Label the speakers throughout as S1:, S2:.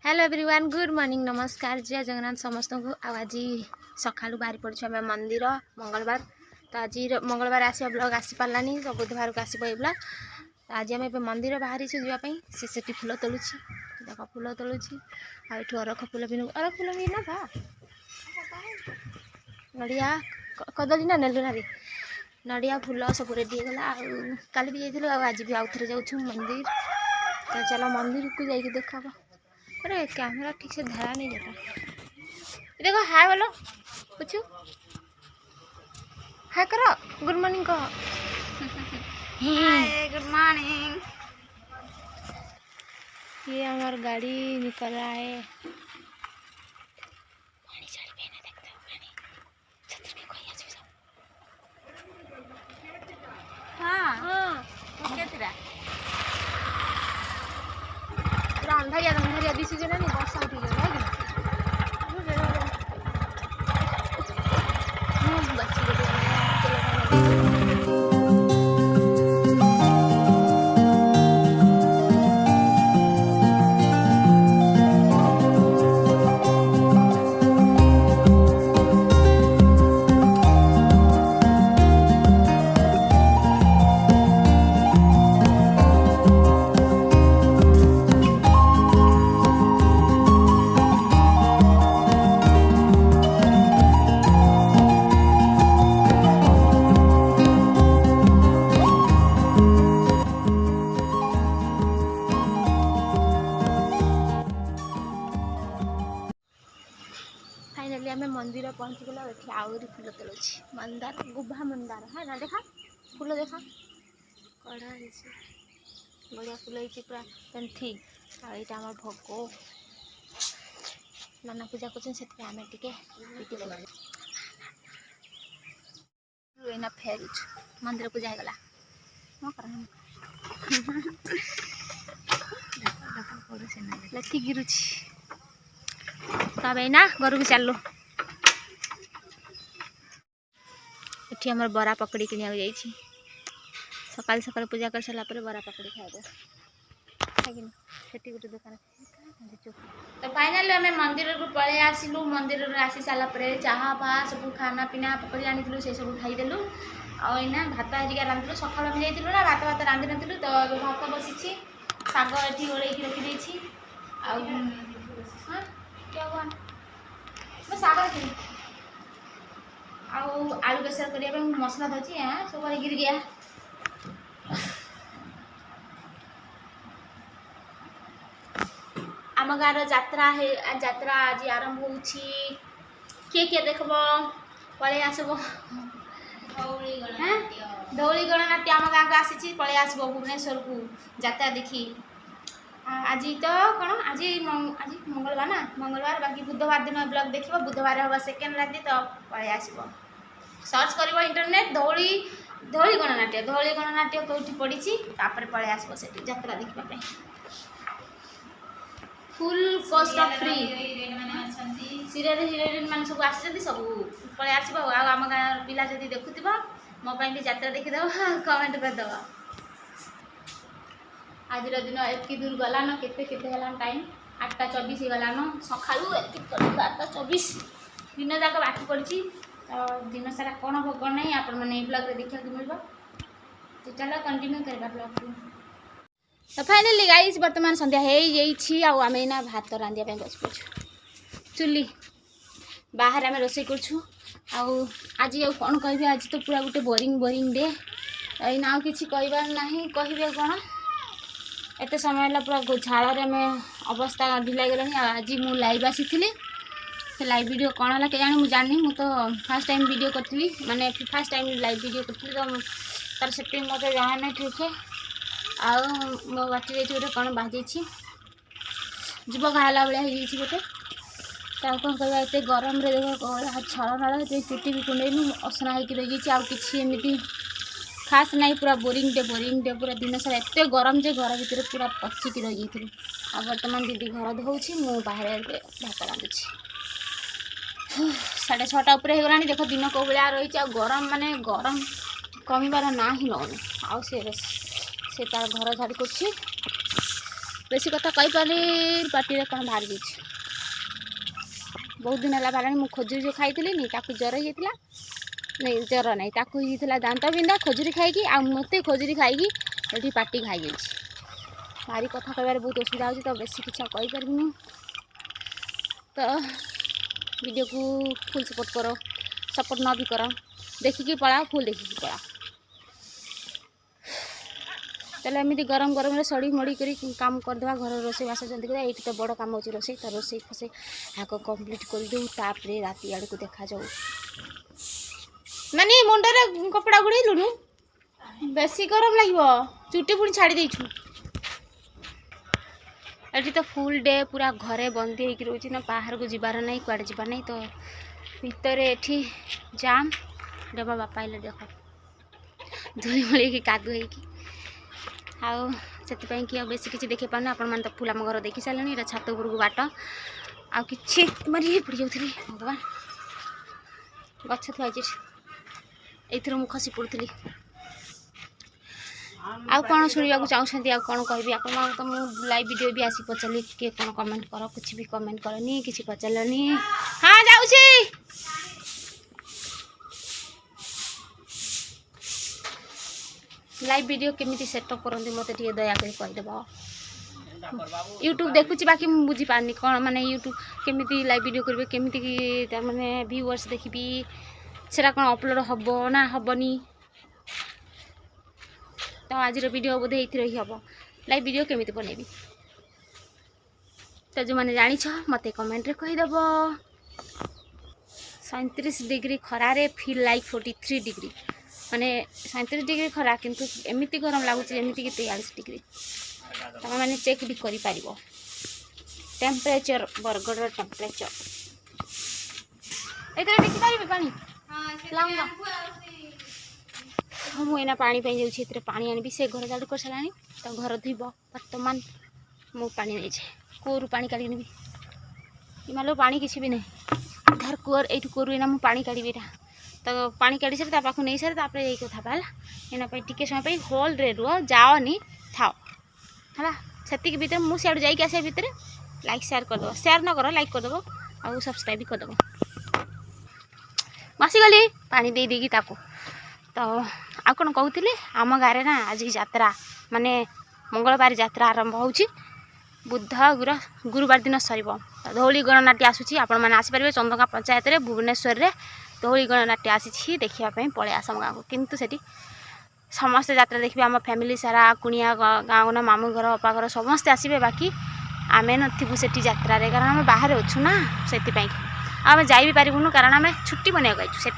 S1: Hello everyone, good morning, नमस्कार, जय जगन्नाथ समस्त को। आज सका बाहरी पड़े आम मंदिर मंगलवार। तो आज मंगलवार आसा ब्लॉग आसी पारानी, तो बुधवार को आसो ये ब्लॉग। आज आम मंदिर बाहरी जावाई से फूल तोलुची, देख फूल तोलुची। आठ अरख फूल भी ना था नड़िया कदली ना नेलु ना नड़िया फूल सब रेडी होगा। काली भी जाइलु, आज भी आउ थे जाऊँ मंदिर। तो चलो मंदिर को जाइए देखा। अरे कैमरा ठीक से धरा नहीं जाता। देखो हाय बोलो, पूछू हाय करो, गुड मॉर्निंग कहो।
S2: Hi good morning.
S1: ये हमारा गाड़ी निकल रहा है। पानी चढ़ पे ना देखते हो, पानी छतर में कोई आछो सब।
S2: हां
S1: हां
S2: ओके तेरा
S1: पूरा अंधारिया दिसी जे नहीं वर्षा उठी गयो है कि बच्ची को फाइनाली आम मंदिर पहुँचीगला। ये आहरी फूल तोलुची, मंदार गुभा मंदार है ना, देखा फूल देखा कड़ा बढ़िया फूल होती पूरा पेंथी। आईटा आम भोग नाना पूजा कर फेरुच मंदिर पूजा होगा लथी गिरुची। तब ना घर को चलु। ये आम बरा पकड़ी किनिया जाइए। सकाल सकाल पूजा कर सारा बरा पकड़ी खाइबो गोटे दुकान। तो फाइनाली आम मंदिर को पलि आसलु। मंदिर आसी सारापर चाहा फा सब खाना पीना पकड़ी आनी से सब खाईदेलु। आईना भात हरिका रांधु सका भी जाइलु ना भात भात रांधि नी। तो भात बसी शाग ये ओल्ल रखी शाग आलू बेसर करने मसला धोची सब गिर गया। आम गाँव जात्रा है, जात्रा आज आरंभ हो। किए देखब पलि आसब धौली गणनाट्य आम गाँव को आसी पलि आसब भुवनेश्वर को जात्रा देखी। आज तो कौन आज मंगलवार ना, मंगलवार बाकी बुधवार दिन ब्लॉग देख। बुधवार हम सेकेंड राति तो पलि आसब। सर्च कर इंटरनेट धौली गणनाट्य कौटी पड़ी पलि आसब से जात्रा देखा। Full cost of free serial heroine मान सब आसी सब पलि आसब। आम गाँव पिला जदि देखुव मो भी जात्रा देखीदेव, कमेंट करदेव। आज दिन एति दूर गलान केते टाइम 8:24 गलान सका 8:24 दिन जाक बाकी पड़ी। तो दिन सारा कौन भोग नहीं आपण मैंने ब्लॉग देखा मिल। तो चलो कंटिन्यू करवा ब्लॉग को। तो फाइनली गाइस वर्तमान संध्या हो आम ना भात रांधिया बस पड़ू। चुली बाहर आम रोसे करूँ। आज कौन कह, आज तो पूरा गोटे बोरिंग डे। ना आ कि कहबार ना कहे कौन एत समय पूरा झाड़ में अवस्था ढिला गला। आज मु लाइव आसी से लाइव वीडियो कौन है क्या मुझे जानी। मु तो फास्ट टाइम वीडियो करी, माने फास्ट टाइम लाइव वीडियो करी। तो तार से मत जाना नहीं ठीक है। आ मो बाटी गोटे कौन बाजी जीव घाला भाया हो गोटे। कौन कह एत गरम देख छल नाल चुटी भी कुंडे असना हो रही। आ कि खास नहीं, पूरा बोरिंग डे पूरा दिन सारा एत गरम जे घर भितर पूरा पचिकी रही थी। आ बर्तमान दीदी घर धोची, मु बाहर भात रांधुची। 6:30 उपर हो गला। देख दिन कौ भाया रही। गरम माने गरम कमिबार ना ही नौनी। आ से तार घर झाड़ी कर बेसी कथा कही पारे पार्टी कौन बाहर जाइए बहुत दिन है बाहर मुझे खजुरी जो खाई नहीं ताकू ज्वर हो जाता नहीं ज्वर नहीं ताकू होता दांत बिंधा खजुरी खाई आ मत खजुरी खाई ये पार्टी खाई जाइए भारी कथा कह बहुत असुविधा हो तो बेसी किसी कहीपरि तो वीडियो को फुल सपोर्ट करो सपोर्ट न भी करो देखिकी पड़ा फुल देखिकी पड़ा चलो एमती गरम गरम सड़ी मड़ी कर काम करदे घर रोसे बास जल्दी कर ये तो बड़ काम हो रोसे तो रोसे फसे आग कम्प्लीट कर राति आड़ को देखा जाऊ नानी मुंडे कपड़ा गुड़ेलुनु बेसी गरम लगे चुटी पुणी छाड़ी देछु ये तो फुल डे पूरा घरे बंदी होकर रोचे ना बाहर को जीवार नहीं कुआड़े जीवार नहीं तो भितर एठी जाम डबा बापा आइले देख धूली मड़ी की कादु होगी आउ से कि बेसी किसी देखे पाने आपण मैंने तो फुल आम घर देखी सारे ये छात उपर को बाट आ कि मारे पड़ जाऊँगी भगवान गछ थुआई ये मुझे खसी पड़ुली आउ कौन शुणा चाहते आउ कौन कहबी आप तो मुझे लाइव वीडियो भी आसी पचारि किए कौन कमेंट कर कुछ भी कमेंट करनी किसी पचारि हाँ जाऊँगी लाइव वीडियो केमिति सेटअप करते मत दयाकोरी कहीदेव यूट्यूब देखुची बाकी मुझे बुझी पारनी कौन माने यूट्यूब केमिति लाइव वीडियो करेंगे केमिति माने व्यूअर्स देखी सेटा कौन अपलोड हम ना हेनी तो आज वीडियो बोधे ही हम लाइव वीडियो केमिति बनैबी तो जो मैंने जानी मत कमेंट रे कहीदेव 37 डिग्री खरारे फील लाइक 43 डिग्री माने 37 डिग्री खरा किंतु एमती गरम लगुच एमती कि 43 डिग्री तुम मैंने चेक भी कर टेम्परेचर बरगढ़ टेम्परेचर ये देखिपारे पानी हाँ मुझे पानी जाऊँगी पानी आनी से घर झाड़ू कर सारा तो घर धोब बर्तमान मु पानी नहीं जाए कूर पानी काढ़ी नेबी मालो पानी किसी भी नहीं धार कूर ये कूर ना मुझे पानी काढ़ी तो पानी काढ़ी सारे पाक नहीं सारे तापर यही कथा है टी समय होल रे रुह जाओनी थाओ है से भीतर मुझे सियाड़ जाइए आसा भितर लाइक शेयर करदेव शेयर न कर लाइक करदेव आउ सब्सक्राइब भी करदेव बसीगली पानी दे देगी ताको तो आ कौन कहते आम गाँव ना आज यात्रा माने मंगलवार यात्रा आरंभ हो बुध गुरुवार दिन सर धौली गणनाट्य आसूसी आपण मैंने आसपारे चंदका पंचायत रे भुवनेश्वर रे धौली गणनाट्य आसी देखापी पलि आसम गाँव को किंतु सेठी समस्ते यात्रा देखिए आम फैमिली सारा कुणिया गाँव ना मामू घर अपा घर समस्ते आसबे बाकी आमे नथिबु सेठी यात्रा रे कारण आम बाहर अच्छु ना से आम जा भी पारूँ कारण आम छुट्टी बना से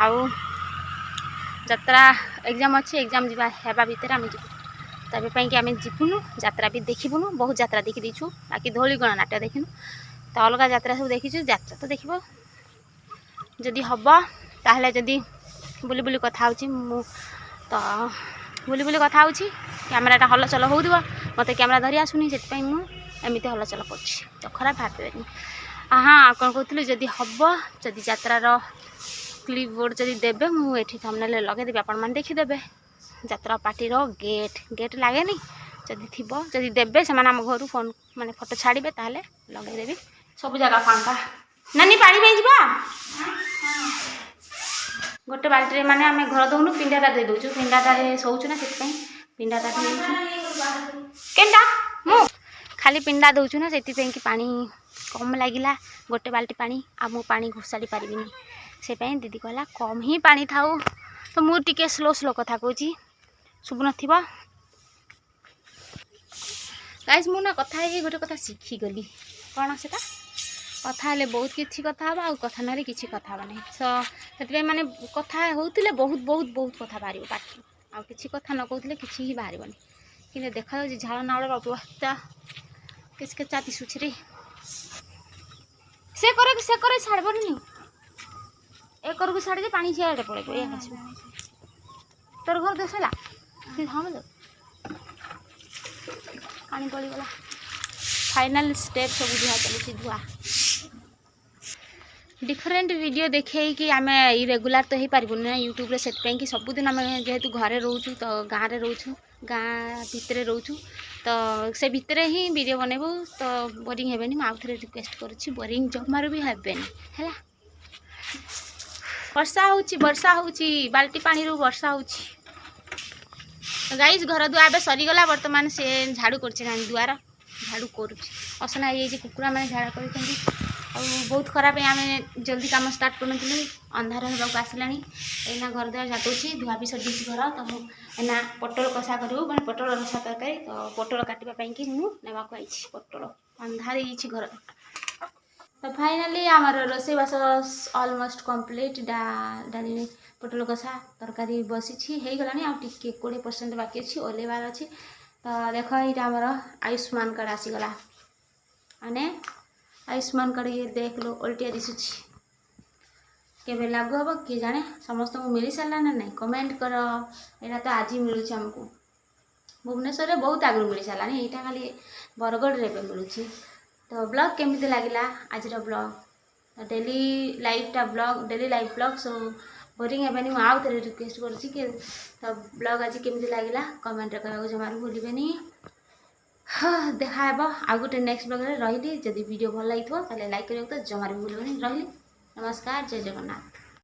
S1: आउ यात्रा एग्जाम अच्छी एग्जाम जावा भितर आम जीवु तबे कि आम जीवुनु यात्रा भी देखिबुनु बहुत यात्रा देखी देछु बाकी धौली गणनाट्य देखिनु तो अलग यात्रा सब देखी यात्रा तो देखो जदि हम ताहले जदि बुली बुली कथा होची मु तो बुली बुली कथा होची कैमराटा हलचल हो मत कैमरा धरी आसुनी से मुझे हलचल कर तो खराब भावेनि हाँ कौन कहते जदि हम जदि यात्रार क्लिप बोर्ड जदि देबे मुझे थंबनेल लगेदेवी आपण मैंने देखीदेवे यात्रा पार्टी गेट गेट लगे नहीं जदि थी जदि देबे से आम घर फोन माने फोटो छाड़े ताहले लगेदेवी सब जगह फांका नानी पानी नहीं जा गोटे बाल्टी माने आम घर दौनु पिंडाटा दे दौचु पिंडाटा शोचु ना से पिंडाटा केनटा मु खाली पिंडा दौचु ना से कि पानी कम लगिला गोटे बाल्टी पानी आ मु पानी घोषाड़ी पारिनी से दीदी कहला कम ही पानी थाऊ तो मुझे स्लो स्लो कथा कहूँ शुभु न गाइस मु ना कथा गोटे कथा शिखीगली कौन से कथा हेले बहुत किसी कथा आ कथा ना किसी कथा नहीं तो से माने कथा होते बहुत बहुत बहुत कथा बाहर पार्टी आ किसी कथा न कहते किसी ही बाहर कि देखा झाड़ नाड़ अवस्था किसके दिशुच रे से करे छाड़बनी एक को छाड़े पानी सियाड़े पड़े तोर घर देसला हम पानी पड़गला फाइनल स्टेप सब धुआ चलती धुआ डिफरेंट वीडियो देखे कि आम रेगुलर तो हो पारूँ ना यूट्यूब से कि सबुदिन आम जेहेतु घरे रोचु तो गाँव में रोचु गाँ भितर रोचु तो से भितर ही वीडियो बनैबू तो बोरिंग हेबेनी आउ थे रिक्वेस्ट करुच्ची बोरिंग जमारू भी हेबेनी है वर्षा होची बाल्टी पानी रू वर्षा होची तो गाइस घर दुआ ए सरीगला बर्तमान से झाड़ू कर दुआर झाड़ू कर असना ये कुकुरा मैंने झाड़ा कर बहुत खराब है आम जल्दी काम स्टार्ट कर अंधार होगा आसला एना घर द्वार झाटुची धुआ भी सजी घर तो एना पटल कषा करूँ मैं पटल रसा तरकारी तो पटल काटापी कि मुझे आई पटल अंधार घर तो फाइनाली आमर रोसईबास ऑलमोस्ट कंप्लीट डाली पटल कषा तरकारी बसी हो गला आउ टे 20% बाकी अच्छी ओल्हेबार अच्छी तो देख यहाँ आमर आयुष्मान कार्ड आसीगला मैंने आयुष्मान कार्ड ये देख लो उल्टिया दिशुची केबे लागू हम किए जाने समस्त को मिल सारा ना नहीं कमेंट कर यहाँ तो आज मिलूँ आमको भुवनेश्वर में बहुत आगु मिल सारा यहाँ खाली बरगढ़ रे मिलूँ तो ब्लॉग केमी लगे आज vlog daily live vlog so boring हेबेनी मुझे आउ थे रिक्वेस्ट कर तो ब्लॉग आज केमी लगे कमेंट करने जमार भूलें हाँ देखा आउ गोटे नेक्स्ट ब्लॉग रही जदि वीडियो भल लगी तो लाइक करें तो जमार भूलें रही नमस्कार जय जगन्नाथ।